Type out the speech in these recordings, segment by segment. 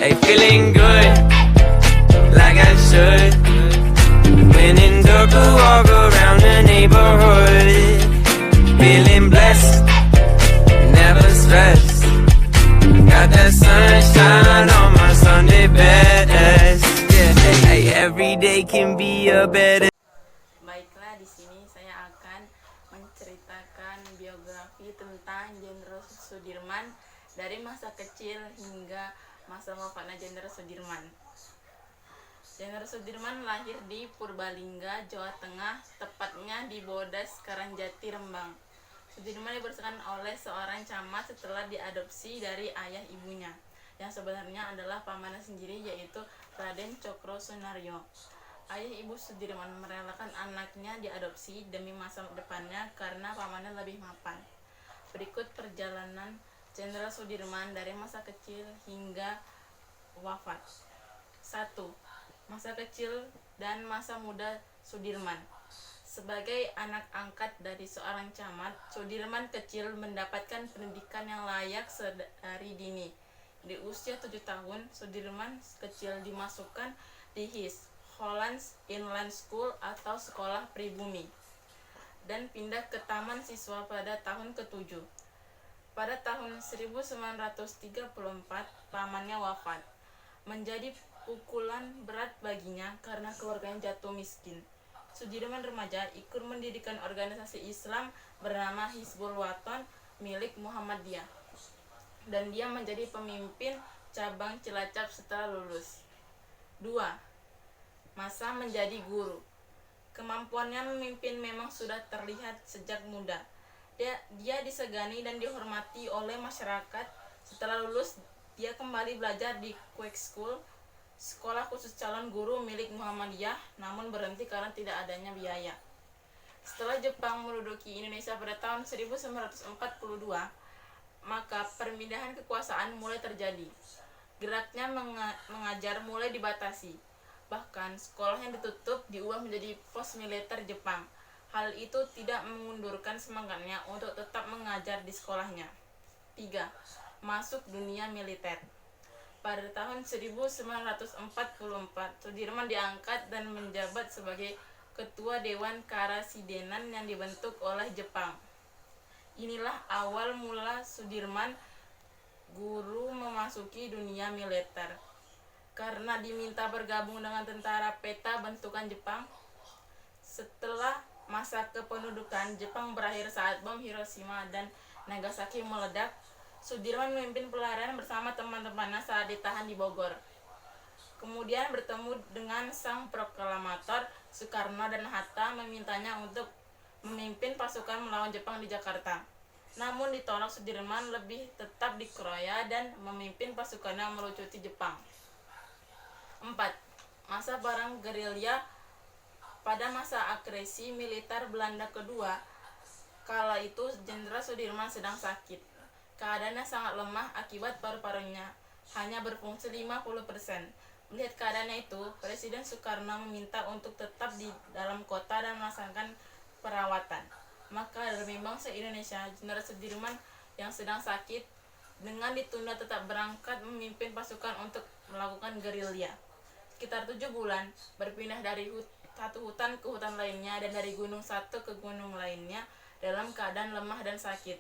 Hey, feeling good, like I should. When in dark, I walk around the neighborhood. Feeling blessed, never stressed. Got that sunshine on my Sunday best. Yeah, hey, every day can be a better. Baiklah, di sini saya akan menceritakan biografi tentang Jenderal Sudirman dari masa kecil hingga masa wafatnya Jenderal Sudirman. Jenderal Sudirman lahir di Purbalingga, Jawa Tengah, tepatnya di Bodas, Karangjati, Rembang. Sudirman dibesarkan oleh seorang camat setelah diadopsi dari ayah ibunya, yang sebenarnya adalah pamannya sendiri, yaitu Raden Cokro Sunaryo. Ayah ibu Sudirman merelakan anaknya diadopsi demi masa depannya karena pamannya lebih mapan. Berikut perjalanan Jenderal Sudirman dari masa kecil hingga wafat. 1. Masa kecil dan masa muda Sudirman. Sebagai anak angkat dari seorang camat, Sudirman kecil mendapatkan pendidikan yang layak sedari dini. Di usia 7 tahun, Sudirman kecil dimasukkan di HIS, Hollands Inland School atau Sekolah Pribumi, dan pindah ke Taman Siswa pada tahun ke-7. Pada tahun 1934, pamannya wafat, menjadi pukulan berat baginya karena keluarganya jatuh miskin. Sudirman remaja ikut mendirikan organisasi Islam bernama Hizbul Wathan milik Muhammadiyah, dan dia menjadi pemimpin cabang Cilacap setelah lulus. 2. Masa menjadi guru. Kemampuannya memimpin memang sudah terlihat sejak muda. Dia disegani dan dihormati oleh masyarakat. Setelah lulus, dia kembali belajar di Quake School, sekolah khusus calon guru milik Muhammadiyah, namun berhenti karena tidak adanya biaya. Setelah Jepang menduduki Indonesia pada tahun 1942, maka perpindahan kekuasaan mulai terjadi. Geraknya mengajar mulai dibatasi. Bahkan sekolahnya ditutup, diubah menjadi pos militer Jepang. Hal itu tidak mengundurkan semangatnya untuk tetap mengajar di sekolahnya. 3. Masuk dunia militer. Pada tahun 1944, Sudirman diangkat dan menjabat sebagai Ketua Dewan Karasidenan yang dibentuk oleh Jepang. Inilah awal mula Sudirman guru memasuki dunia militer. Karena diminta bergabung dengan tentara peta bentukan Jepang, setelah masa kependudukan Jepang berakhir saat bom Hiroshima dan Nagasaki meledak, Sudirman memimpin pelarian bersama teman-temannya saat ditahan di Bogor. Kemudian bertemu dengan sang proklamator Soekarno dan Hatta memintanya untuk memimpin pasukan melawan Jepang di Jakarta. Namun ditolak. Sudirman lebih tetap di Kroya dan memimpin pasukannya melucuti Jepang. 4. Masa perang gerilya. Pada masa agresi militer Belanda kedua, kala itu Jenderal Sudirman sedang sakit. Keadaannya sangat lemah akibat paru-parunya hanya berfungsi 50%. Melihat keadaannya itu, Presiden Soekarno meminta untuk tetap di dalam kota dan melaksanakan perawatan. Maka demi bangsa Indonesia, Jenderal Sudirman yang sedang sakit dengan ditunda tetap berangkat memimpin pasukan untuk melakukan gerilya. Sekitar 7 bulan, berpindah dari satu hutan ke hutan lainnya dan dari gunung satu ke gunung lainnya dalam keadaan lemah dan sakit.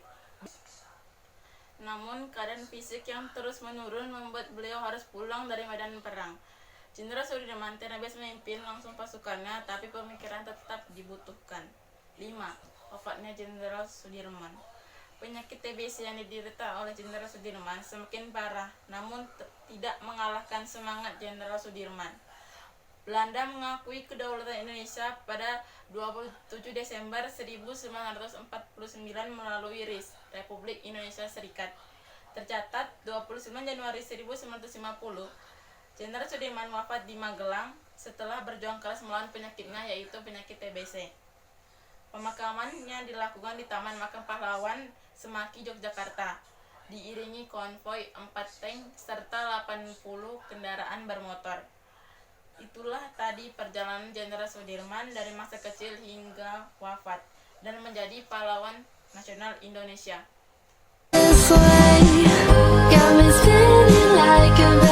Namun keadaan fisik yang terus menurun membuat beliau harus pulang dari medan perang. Jenderal Sudirman tidak bisa memimpin langsung pasukannya, tapi pemikiran tetap dibutuhkan. 5. Wafatnya Jenderal Sudirman. Penyakit TBC yang diderita oleh Jenderal Sudirman semakin parah, namun tidak mengalahkan semangat Jenderal Sudirman. Belanda mengakui kedaulatan Indonesia pada 27 Desember 1949 melalui RIS, Republik Indonesia Serikat. Tercatat 29 Januari 1950, Jenderal Sudirman wafat di Magelang setelah berjuang keras melawan penyakitnya, yaitu penyakit TBC. Pemakamannya dilakukan di Taman Makam Pahlawan, Semaki, Yogyakarta, diiringi konvoi 4 tank serta 80 kendaraan bermotor. Itulah tadi perjalanan Jenderal Sudirman dari masa kecil hingga wafat dan menjadi pahlawan nasional Indonesia. Got me spinning like a